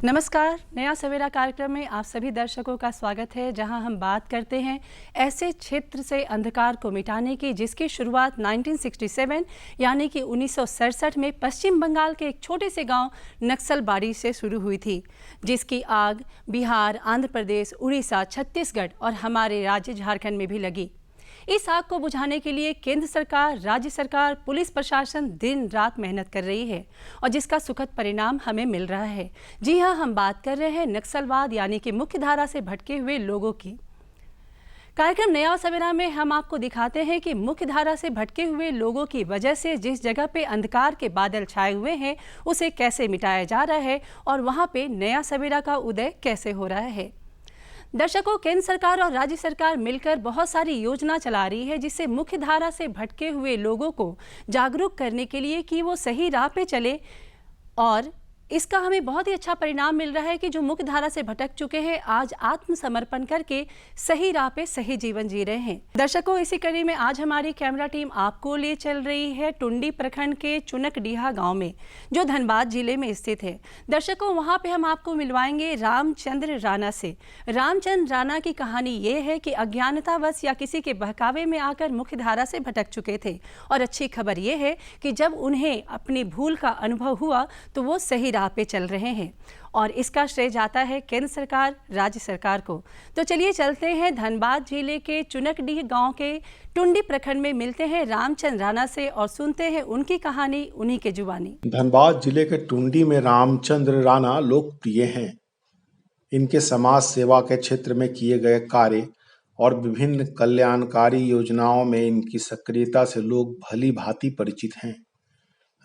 नमस्कार, नया सवेरा कार्यक्रम में आप सभी दर्शकों का स्वागत है, जहां हम बात करते हैं ऐसे क्षेत्र से अंधकार को मिटाने की जिसकी शुरुआत 1967 यानी कि 1967 में पश्चिम बंगाल के एक छोटे से गांव नक्सलबाड़ी से शुरू हुई थी, जिसकी आग बिहार, आंध्र प्रदेश, उड़ीसा, छत्तीसगढ़ और हमारे राज्य झारखंड में भी लगी। इस आग को बुझाने के लिए केंद्र सरकार, राज्य सरकार, पुलिस प्रशासन दिन रात मेहनत कर रही है और जिसका सुखद परिणाम हमें मिल रहा है। जी हां, हम बात कर रहे हैं नक्सलवाद यानी कि मुख्य धारा से भटके हुए लोगों की। कार्यक्रम नया सवेरा में हम आपको दिखाते हैं कि मुख्य धारा से भटके हुए लोगों की वजह से जिस जगह पे अंधकार के बादल छाए हुए हैं उसे कैसे मिटाया जा रहा है और वहां पे नया सवेरा का उदय कैसे हो रहा है। दर्शकों, केंद्र सरकार और राज्य सरकार मिलकर बहुत सारी योजना चला रही है जिससे मुख्य धारा से भटके हुए लोगों को जागरूक करने के लिए कि वो सही राह पे चले और इसका हमें बहुत ही अच्छा परिणाम मिल रहा है कि जो मुख्य धारा से भटक चुके हैं आज आत्मसमर्पण करके सही राह पे सही जीवन जी रहे हैं। दर्शकों, इसी कड़ी में आज हमारी कैमरा टीम आपको लिए चल रही है टुंडी प्रखंड के चुनकडीहा गांव में, जो धनबाद जिले में स्थित है। दर्शकों, वहां पे हम आपको मिलवाएंगे रामचंद्र राणा से। रामचंद्र राणा की कहानी ये है कि अज्ञानतावश या किसी के बहकावे में आकर मुख्य धारा से भटक चुके थे और अच्छी खबर ये है कि जब उन्हें अपनी भूल का अनुभव हुआ तो वो सही राह पे चल रहे हैं और इसका श्रेय जाता है केंद्र सरकार, राज्य सरकार को। तो चलिए चलते हैं धनबाद जिले के चुनकडीह गांव के टुंडी प्रखंड में, मिलते हैं रामचंद्र राणा से और सुनते हैं उनकी कहानी उन्हीं के जुबानी। धनबाद जिले के टुंडी में रामचंद्र राणा लोकप्रिय हैं। इनके समाज सेवा के क्षेत्र में किए गए कार्य और विभिन्न कल्याणकारी योजनाओं में इनकी सक्रियता से लोग भली भांति परिचित हैं।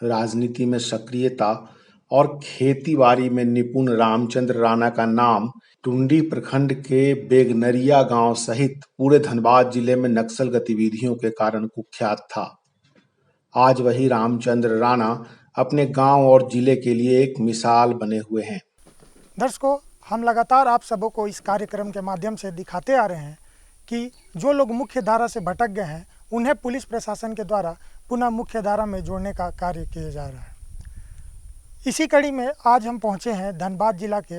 राजनीति में सक्रियता और खेतीबाड़ी में निपुण रामचंद्र राणा का नाम टुंडी प्रखंड के बेगनरिया गांव सहित पूरे धनबाद जिले में नक्सल गतिविधियों के कारण कुख्यात था। आज वही रामचंद्र राणा अपने गांव और जिले के लिए एक मिसाल बने हुए हैं। दर्शकों, हम लगातार आप सबों को इस कार्यक्रम के माध्यम से दिखाते आ रहे हैं कि जो लोग मुख्य धारा से भटक गए हैं उन्हें पुलिस प्रशासन के द्वारा पुनः मुख्य धारा में जोड़ने का कार्य किया जा रहा है। इसी कड़ी में आज हम पहुंचे हैं धनबाद जिला के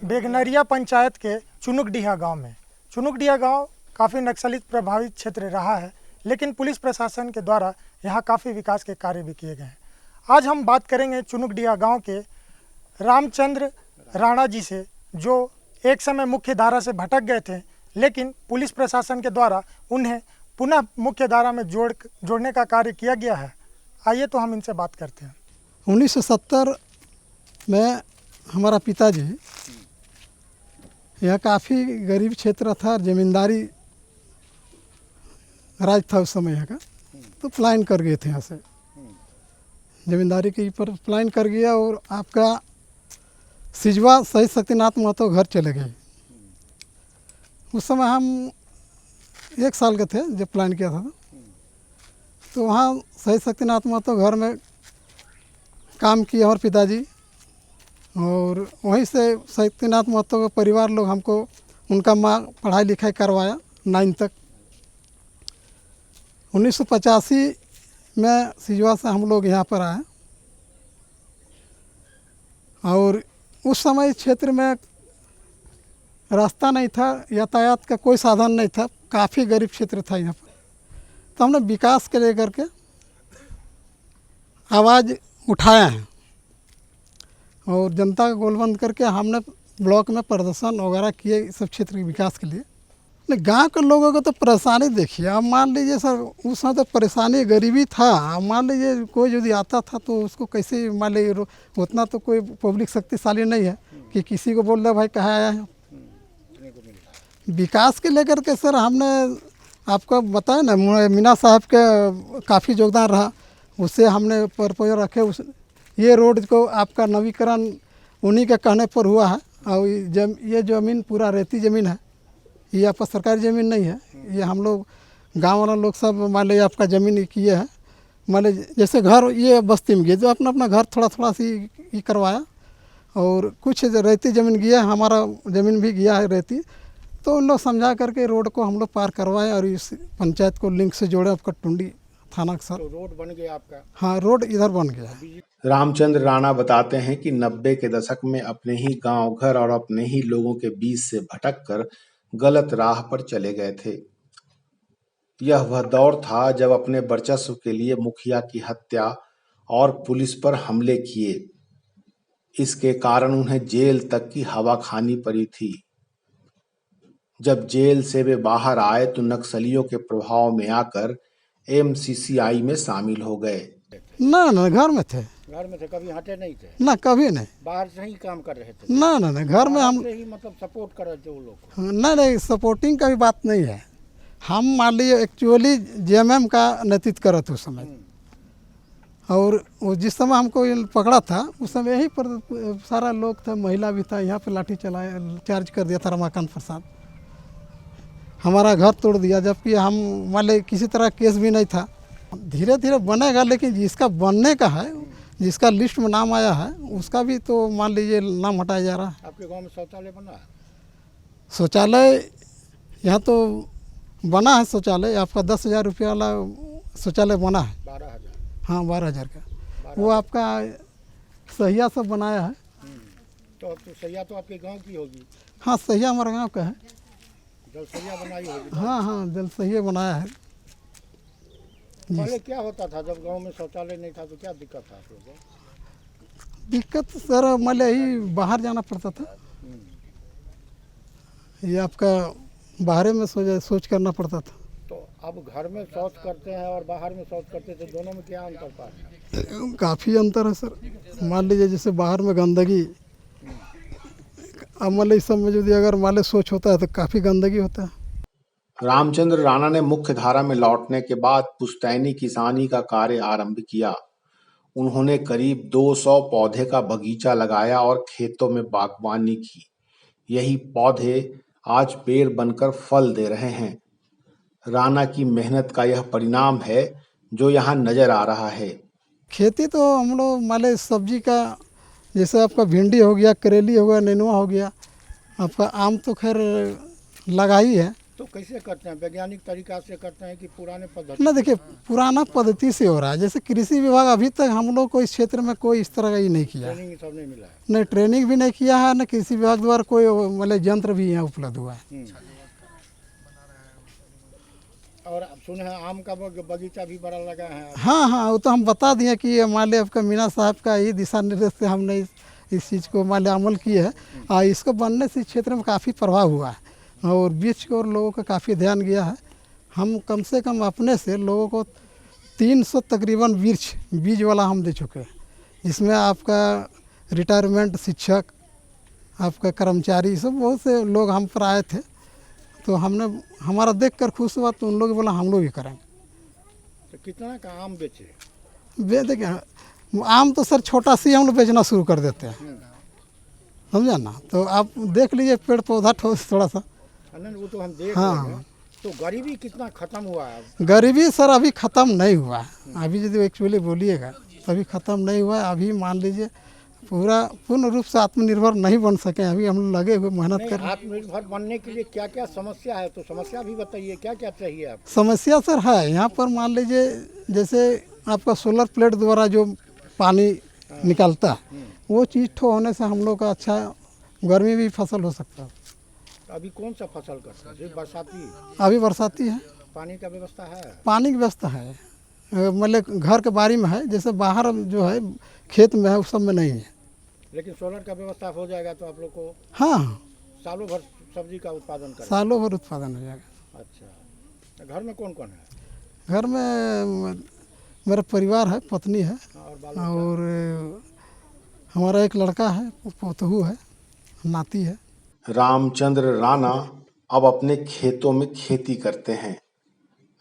बेगनरिया पंचायत के चुनकडीहा गांव में। चुनकडीहा गांव काफ़ी नक्सलित प्रभावित क्षेत्र रहा है, लेकिन पुलिस प्रशासन के द्वारा यहां काफ़ी विकास के कार्य भी किए गए हैं। आज हम बात करेंगे चुनकडीहा गांव के रामचंद्र राणा जी से, जो एक समय मुख्य धारा से भटक गए थे, लेकिन पुलिस प्रशासन के द्वारा उन्हें पुनः मुख्य धारा में जोड़ने का कार्य किया गया है। आइए तो हम इनसे बात करते हैं। 1970 में हमारा पिताजी, यह काफ़ी गरीब क्षेत्र था, ज़मींदारी राज था उस समय यहाँ का, तो पलायन कर गए थे यहाँ से। ज़मींदारी के ऊपर पलायन कर गया और आपका सिजवा शहीद शक्तिनाथ महतो घर चले गए। उस समय हम 1 साल के थे जब प्लान किया था, तो वहाँ शहीद शक्तिनाथ महतो घर में काम किए और पिताजी, और वहीं से शक्तिनाथ महतो का परिवार लोग हमको उनका माँ पढ़ाई लिखाई करवाया 9 तक। 1985 में सिजवा से हम लोग यहाँ पर आए और उस समय क्षेत्र में रास्ता नहीं था, यातायात का कोई साधन नहीं था, काफ़ी गरीब क्षेत्र था यहाँ पर। तो हमने विकास के लेकर के आवाज़ उठाया है और जनता का गोलबंद करके हमने ब्लॉक में प्रदर्शन वगैरह किए सब क्षेत्र के विकास के लिए। गांव के लोगों को तो परेशानी देखिए, अब मान लीजिए सर उस समय तो परेशानी गरीबी था। अब मान लीजिए कोई यदि आता था तो उसको कैसे, मान लीजिए उतना तो कोई पब्लिक शक्तिशाली नहीं है कि किसी को बोल दे भाई कहाँ आया है। विकास के लेकर के सर हमने आपको बताया ना, मीना साहब का काफ़ी योगदान रहा, उससे हमने प्रपोजल रखे। उस ये रोड को आपका नवीकरण उन्हीं के कहने पर हुआ है और ये ज़मीन पूरा रेती ज़मीन है, ये आपका सरकारी ज़मीन नहीं है। ये हम लोग गांव वाला लोग सब मान लीजिए आपका ज़मीन किए हैं। मान लीजिए जैसे घर ये बस्ती में गए जो अपना अपना घर थोड़ा थोड़ा सी ये करवाया और कुछ रेती ज़मीन गया, हमारा ज़मीन भी गया है रेती। तो उन लोग समझा करके रोड को हम लोग पार करवाए और इस पंचायत को लिंक से जोड़े, आपका टुंडी थाना के साथ। तो रोड बन गया आपका? हाँ, रोड इधर बन गया है। रामचंद्र राणा बताते हैं कि 90 के दशक में अपने ही गांव घर और अपने ही लोगों के बीच से भटक कर गलत राह पर चले गए थे। यह वह दौर था जब अपने वर्चस्व के लिए मुखिया की हत्या और पुलिस पर हमले किए। इसके कारण उन्हें जेल तक की हवा खानी पड़ी थी। जब जेल से वे बाहर आए तो नक्सलियों के प्रभाव में आकर एमसीसीआई में शामिल हो गए। ना घर में थे। घर में थे, कभी हटे नहीं थे? ना, कभी नहीं। बाहर से ही काम कर रहे थे? ना घर में हम से ही मतलब सपोर्ट कर रहे थे वो लोग को? नहीं, सपोर्टिंग का भी बात नहीं है। हम मान लीजिए एक्चुअली जेएमएम का नेतृत्व कर रहे थे उस समय, और वो जिस समय हमको ये पकड़ा था उस समय यहीं पर सारा लोग था, महिला भी था, यहाँ पे लाठी चलाया, चार्ज कर दिया था रमाकांत प्रसाद, हमारा घर तोड़ दिया, जबकि हम मान लीजिए किसी तरह केस भी नहीं था। धीरे धीरे बनेगा, लेकिन जिसका बनने का है, जिसका लिस्ट में नाम आया है, उसका भी तो मान लीजिए नाम हटाया जा रहा है। आपके गांव में शौचालय बना है? शौचालय यहाँ तो बना है, शौचालय आपका 10,000 रुपये वाला शौचालय बना है। 12,000? हाँ, 12,000 का। वो आपका सहिया सब बनाया है। तो सैया तो आपके गांव की होगी? हाँ, सहिया हमारे गांव का है। जल सैया बनाई होगी? हाँ, जल सहिया बनाया है। पहले क्या होता था जब गांव में शौचालय नहीं था, तो क्या दिक्कत था आप लोगों को? दिक्कत सर मान लीजिए बाहर जाना पड़ता था, ये आपका बाहर में सोच करना पड़ता था। तो अब घर में शौच करते हैं और बाहर में शौच करते थे, दोनों में क्या अंतर पाते हैं? काफ़ी अंतर है सर। मान लीजिए जैसे बाहर में गंदगी, अब मान लीजिए सब में यदि अगर मान लीजिए सोच होता है तो काफ़ी गंदगी होता है। रामचंद्र राणा ने मुख्य धारा में लौटने के बाद पुश्तैनी किसानी का कार्य आरंभ किया। उन्होंने करीब 200 पौधे का बगीचा लगाया और खेतों में बागवानी की। यही पौधे आज पेड़ बनकर फल दे रहे हैं। राणा की मेहनत का यह परिणाम है जो यहाँ नजर आ रहा है। खेती तो हम लोग मान लीजिए सब्जी का, जैसे आपका भिंडी हो गया, करेली हो गया, नेनुआ हो गया, आपका आम तो खैर लगा ही है। तो कैसे करते हैं? वैज्ञानिक तरीका से करते हैं कि पुराने पद्धति? ना, देखिए पुराना पद्धति से हो रहा है। जैसे कृषि विभाग अभी तक हम लोग को इस क्षेत्र में कोई इस तरह का ही नहीं किया है। ट्रेनिंग सब नहीं मिला है? नहीं, ट्रेनिंग भी नहीं किया है, न कृषि विभाग द्वारा कोई मतलब यंत्र भी यहाँ उपलब्ध हुआ है। और अब सुने हैं आम का बगीचा भी बड़ा लगा है? हाँ, वो तो हम बता दिए कि ये मान लिया आपका मीना साहब का ही दिशा निर्देश से हमने इस चीज़ को मान लिया अमल किए है, और इसको बनने से इस क्षेत्र में काफ़ी प्रभाव हुआ है, और बीच को और लोगों का काफ़ी ध्यान गया है। हम कम से कम अपने से लोगों को 300 तकरीबन वृक्ष बीज वाला हम दे चुके हैं। इसमें आपका रिटायरमेंट शिक्षक, आपका कर्मचारी, सब बहुत से लोग हम पर आए थे, तो हमने हमारा देखकर खुश हुआ, तो उन लोग बोला हम लोग भी करेंगे। तो कितना का आम बेचे? देखिए आम तो सर छोटा सी हम लोग बेचना शुरू कर देते हैं, समझा ना। तो आप देख लीजिए पेड़ पौधा थोड़ा सा। वो तो हम देख हाँ। रहे हैं। तो गरीबी कितना खत्म हुआ है? गरीबी सर अभी ख़त्म नहीं हुआ है। अभी यदि एक्चुअली बोलिएगा तो अभी ख़त्म नहीं हुआ है। अभी मान लीजिए पूर्ण रूप से आत्मनिर्भर नहीं बन सके, अभी हम लगे हुए मेहनत कर रहे हैं। आत्मनिर्भर बनने के लिए क्या क्या समस्या है? तो समस्या भी बताइए, क्या क्या चाहिए आप? समस्या सर है यहाँ पर, मान लीजिए जैसे आपका सोलर प्लेट द्वारा जो पानी निकलता है, वो चीज़ ठो होने से हम लोग का अच्छा गर्मी भी फसल हो सकता है। अभी कौन सा फसल करते हैं? सिर्फ बरसाती? अभी बरसाती है। पानी का व्यवस्था है? पानी की व्यवस्था है, मतलब घर के बारी में है, जैसे बाहर जो है खेत में है उस सब में नहीं है। लेकिन सोलर का व्यवस्था हो जाएगा तो आप लोग को हाँ, सालों भर सब्जी का उत्पादन करें? सालों भर उत्पादन हो जाएगा। अच्छा, घर में कौन कौन है? घर में मेरा परिवार है, पत्नी है, और हमारा एक लड़का है, पोतहू है, नाती है। रामचंद्र राणा अब अपने खेतों में खेती करते हैं,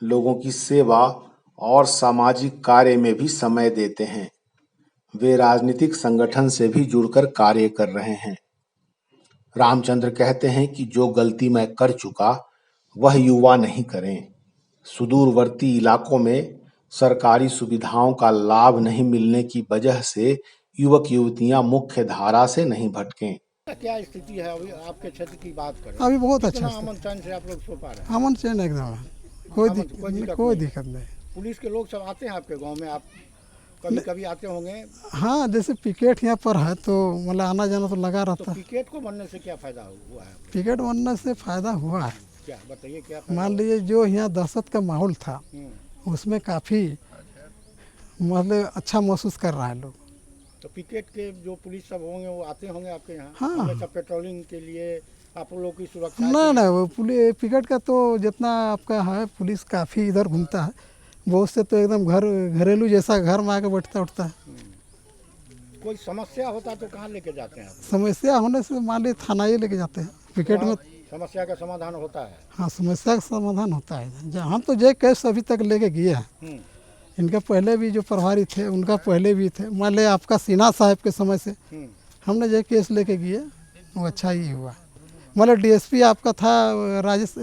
लोगों की सेवा और सामाजिक कार्य में भी समय देते हैं। वे राजनीतिक संगठन से भी जुड़कर कार्य कर रहे हैं। रामचंद्र कहते हैं कि जो गलती मैं कर चुका वह युवा नहीं करें। सुदूरवर्ती इलाकों में सरकारी सुविधाओं का लाभ नहीं मिलने की वजह से युवक युवतियां मुख्य धारा से नहीं भटकें। क्या स्थिति है अभी आपके क्षेत्र की बात करें? अभी बहुत अच्छा कितना स्थिति। अमन चैन से आप लोग सो पा रहे हैं? अमन चैन एकदम है, कोई दिक्कत नहीं। पुलिस के लोग सब आते हैं आपके गांव में, आप कभी कभी आते होंगे? हाँ, जैसे पिकेट यहाँ पर है तो मतलब आना जाना तो लगा तो रहता है। पिकेट को बनने से क्या फायदा हुआ है? पिकेट बनने से फ़ायदा हुआ है। क्या बताइए, क्या फायदा मान लीजिए जो यहाँ दहशत का माहौल था हुआ? उसमें काफ़ी मतलब अच्छा महसूस कर रहा है लोग। तो पिकेट के जो पुलिस सब होंगे वो आते होंगे आपके यहाँ? हाँ। हमेशा पेट्रोलिंग के लिए, आप लोग की सुरक्षा ना के ना, वो पुलिस पिकेट का तो जितना आपका है पुलिस काफ़ी इधर घूमता है, बहुत से तो एकदम घरेलू जैसा घर में आके बैठता उठता है। लिए कोई समस्या होता तो कहाँ लेके जाते हैं आप? समस्या होने से मान लीजिए थाना ही लेके जाते हैं। पिकेट में समस्या का समाधान होता है? हाँ, समस्या का समाधान होता है। हम तो जो केस अभी तक लेके गए हैं, इनका पहले भी जो प्रभारी थे उनका पहले भी थे, मान लिया आपका सिन्हा साहब के समय से हमने जो केस लेके गए वो अच्छा ही हुआ। मतलब डीएसपी आपका था राजेश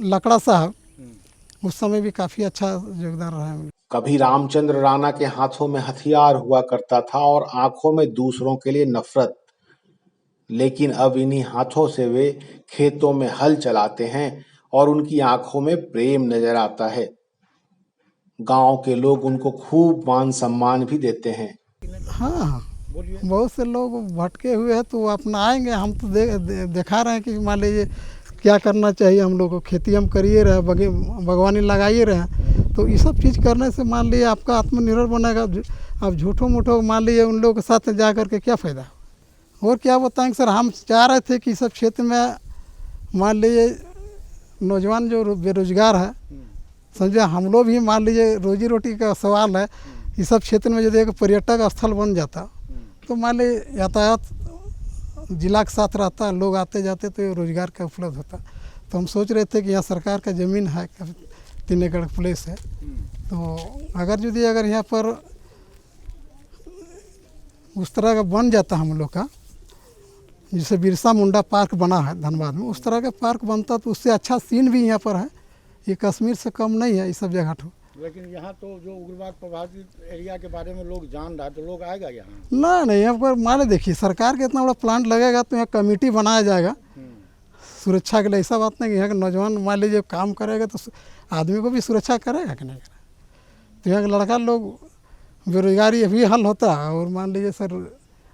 लकड़ा साहब, उस समय भी काफ़ी अच्छा योगदान रहा है। कभी रामचंद्र राणा के हाथों में हथियार हुआ करता था और आंखों में दूसरों के लिए नफरत, लेकिन अब इन्हीं हाथों से वे खेतों में हल चलाते हैं और उनकी आंखों में प्रेम नजर आता है। गांव के लोग उनको खूब मान सम्मान भी देते हैं। हाँ, बोलिए। बहुत से लोग भटके हुए हैं तो वो अपना आएंगे। हम तो दिखा रहे हैं कि मान लीजिए क्या करना चाहिए हम लोग को, खेती हम करिए रहे, बागवानी लगाइए रहे, तो ये सब चीज़ करने से मान लीजिए आपका आत्मनिर्भर बनेगा। अब झूठो मूठो मान लीजिए उन लोगों के साथ जा कर के क्या फ़ायदा। और क्या बताएंगे सर, हम चाह रहे थे कि सब क्षेत्र में मान लीजिए नौजवान जो बेरोजगार है, समझे, हम लोग भी मान लीजिए रोजी रोटी का सवाल है, इस सब क्षेत्र में यदि एक पर्यटक स्थल बन जाता तो मान लीजिए यातायात जिला के साथ रहता, लोग आते जाते तो रोजगार का उपलब्ध होता। तो हम सोच रहे थे कि यहाँ सरकार का ज़मीन है, 3 एकड़ प्लेस है, तो अगर यहाँ पर उस तरह का बन जाता हम लोग का, जैसे बिरसा मुंडा पार्क बना है धनबाद में, उस तरह का पार्क बनता तो उससे अच्छा सीन भी यहाँ पर है। ये कश्मीर से कम नहीं है, ये सब जगह तो। लेकिन यहाँ तो जो उग्रवाद प्रभावित एरिया के बारे में लोग जान रहा है तो लोग आएगा यहाँ? ना नहीं, यहाँ पर मान देखिए सरकार का इतना बड़ा प्लांट लगेगा तो यहाँ कमेटी बनाया जाएगा सुरक्षा के लिए। ऐसा बात नहीं कि यहाँ के नौजवान मान लीजिए काम करेगा तो आदमी को भी सुरक्षा करेगा कि नहीं करेगा। तो यहाँ के लड़का लोग बेरोजगारी भी हल होता है और मान लीजिए सर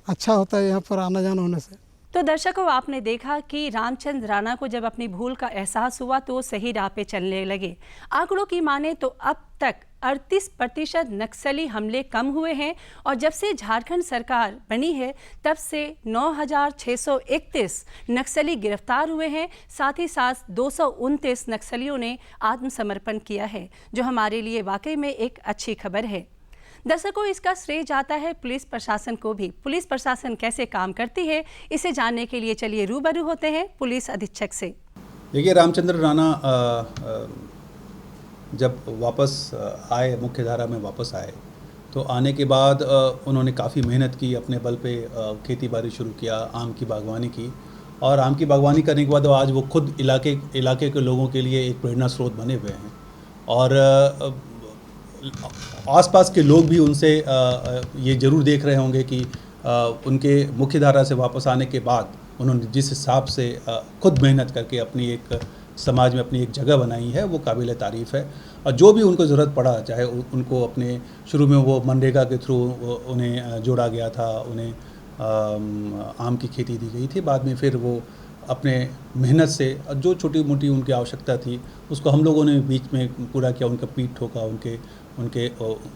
अच्छा होता है यहाँ पर आना जाना होने से। तो दर्शकों, आपने देखा कि रामचंद्र राणा को जब अपनी भूल का एहसास हुआ तो वो सही राह पे चलने लगे। आंकड़ों की माने तो अब तक 38% नक्सली हमले कम हुए हैं और जब से झारखंड सरकार बनी है तब से 9,631 नक्सली गिरफ्तार हुए हैं। साथ ही साथ 229 नक्सलियों ने आत्मसमर्पण किया है, जो हमारे लिए वाकई में एक अच्छी खबर है। दर्शकों, इसका श्रेय जाता है पुलिस प्रशासन को भी। पुलिस प्रशासन कैसे काम करती है, इसे जानने के लिए चलिए रूबरू होते हैं पुलिस अधीक्षक से। देखिए, रामचंद्र राणा जब वापस आए, मुख्य धारा में वापस आए, तो आने के बाद उन्होंने काफ़ी मेहनत की, अपने बल पे खेती बाड़ी शुरू किया, आम की बागवानी की, और आम की बागवानी करने के बाद आज वो खुद इलाके के लोगों के लिए एक प्रेरणा स्रोत बने हुए हैं। और आसपास के लोग भी उनसे ये ज़रूर देख रहे होंगे कि उनके मुख्यधारा से वापस आने के बाद उन्होंने जिस हिसाब से खुद मेहनत करके अपनी एक समाज में अपनी एक जगह बनाई है, वो काबिल तारीफ़ है। और जो भी उनको ज़रूरत पड़ा, चाहे उनको अपने शुरू में वो मनरेगा के थ्रू उन्हें जोड़ा गया था, उन्हें आम की खेती दी गई थी, बाद में फिर वो अपने मेहनत से जो छोटी मोटी उनकी आवश्यकता थी उसको हम लोगों ने बीच में पूरा किया, उनका पीठ ठोका, उनके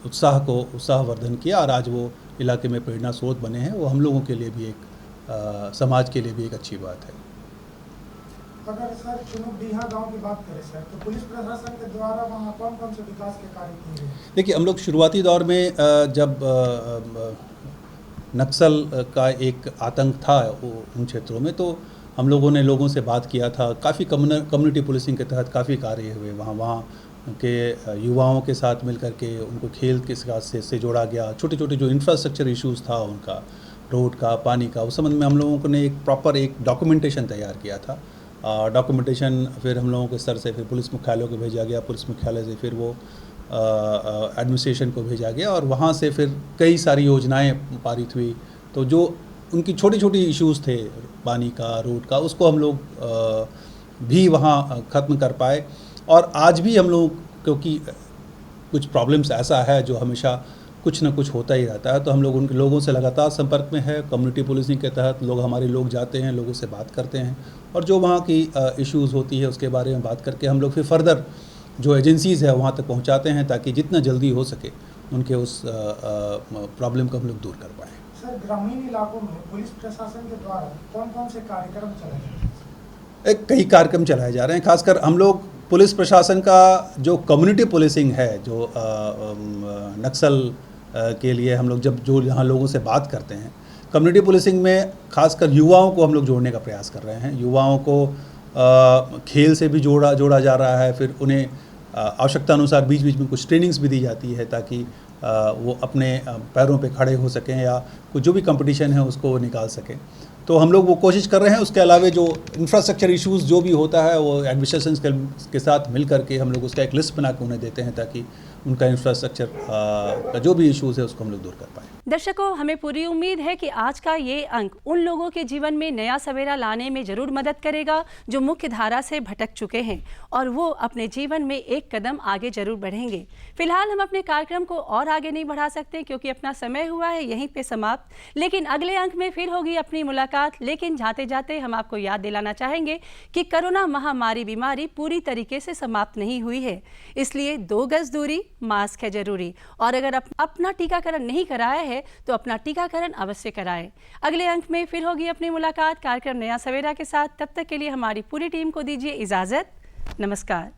उत्साहवर्धन किया, और आज वो इलाके में प्रेरणा स्रोत बने हैं। वो हम लोगों के लिए भी एक समाज के लिए भी एक अच्छी बात है। अगर सर चुनुडीहा गांव की बात करें सर, तो पुलिस प्रशासन के द्वारा वहाँ कौन कौन से विकास के कार्य किए गए? देखिए, हम लोग शुरुआती दौर में जब नक्सल का एक आतंक था उन क्षेत्रों में, तो हम लोगों ने लोगों से बात किया था। काफ़ी कम्युनिटी पुलिसिंग के तहत काफ़ी कार्य हुए वहाँ के युवाओं के साथ मिल कर के उनको खेल के साथ से जोड़ा गया। छोटे छोटे जो इंफ्रास्ट्रक्चर इश्यूज़ था उनका, रोड का, पानी का, उस संबंध में हम लोगों ने एक प्रॉपर एक डॉक्यूमेंटेशन तैयार किया था। डॉक्यूमेंटेशन फिर हम लोगों के स्तर से फिर पुलिस मुख्यालयों को भेजा गया, पुलिस मुख्यालय से फिर वो एडमिनिस्ट्रेशन को भेजा गया, और वहाँ से फिर कई सारी योजनाएं पारित हुई। तो जो उनकी छोटी छोटी इश्यूज़ थे, पानी का, रोड का, उसको हम लोग भी वहाँ ख़त्म कर पाए। और आज भी हम लोग क्योंकि कुछ प्रॉब्लम्स ऐसा है जो हमेशा कुछ ना कुछ होता ही रहता है, तो हम लोग उन लोगों से लगातार संपर्क में है। कम्युनिटी पुलिसिंग के तहत हमारे लोग जाते हैं, लोगों से बात करते हैं और जो वहाँ की इश्यूज़ होती है उसके बारे में बात करके हम लोग फिर फर्दर जो एजेंसीज़ है वहाँ तक पहुँचाते हैं, ताकि जितना जल्दी हो सके उनके उस प्रॉब्लम को हम लोग दूर कर पाएँ। सर, ग्रामीण इलाकों में पुलिस प्रशासन के द्वारा कौन कौन से कार्यक्रम चलाए जा रहे हैं? कई कार्यक्रम चलाए जा रहे हैं। खासकर हम लोग पुलिस प्रशासन का जो कम्युनिटी पुलिसिंग है, जो नक्सल के लिए हम लोग जो यहाँ लोगों से बात करते हैं, कम्युनिटी पुलिसिंग में खासकर युवाओं को हम लोग जोड़ने का प्रयास कर रहे हैं। युवाओं को खेल से भी जोड़ा जा रहा है, फिर उन्हें आवश्यकता अनुसार बीच बीच में कुछ ट्रेनिंग्स भी दी जाती है ताकि वो अपने पैरों पे खड़े हो सकें या कुछ जो भी कंपटीशन है उसको निकाल सकें। तो हम लोग वो कोशिश कर रहे हैं। उसके अलावा जो इंफ्रास्ट्रक्चर इश्यूज़ जो भी होता है वो एडमिनिस्ट्रेशन के साथ मिल करके हम लोग उसका एक लिस्ट बना के उन्हें देते हैं ताकि उनका इंफ्रास्ट्रक्चर का जो भी इश्यूज़ है उसको हम लोग दूर कर पाएँ। दर्शकों, हमें पूरी उम्मीद है कि आज का ये अंक उन लोगों के जीवन में नया सवेरा लाने में जरूर मदद करेगा जो मुख्य धारा से भटक चुके हैं और वो अपने जीवन में एक कदम आगे जरूर बढ़ेंगे। फिलहाल हम अपने कार्यक्रम को और आगे नहीं बढ़ा सकते क्योंकि अपना समय हुआ है यहीं पे समाप्त, लेकिन अगले अंक में फिर होगी अपनी मुलाकात। लेकिन जाते जाते हम आपको याद दिलाना चाहेंगे कि कोरोना महामारी बीमारी पूरी तरीके से समाप्त नहीं हुई है, इसलिए 2 गज दूरी, मास्क है जरूरी और अगर अपना टीकाकरण नहीं कराया है तो अपना टीकाकरण अवश्य कराएं। अगले अंक में फिर होगी अपनी मुलाकात कार्यक्रम नया सवेरा के साथ। तब तक के लिए हमारी पूरी टीम को दीजिए इजाजत। नमस्कार।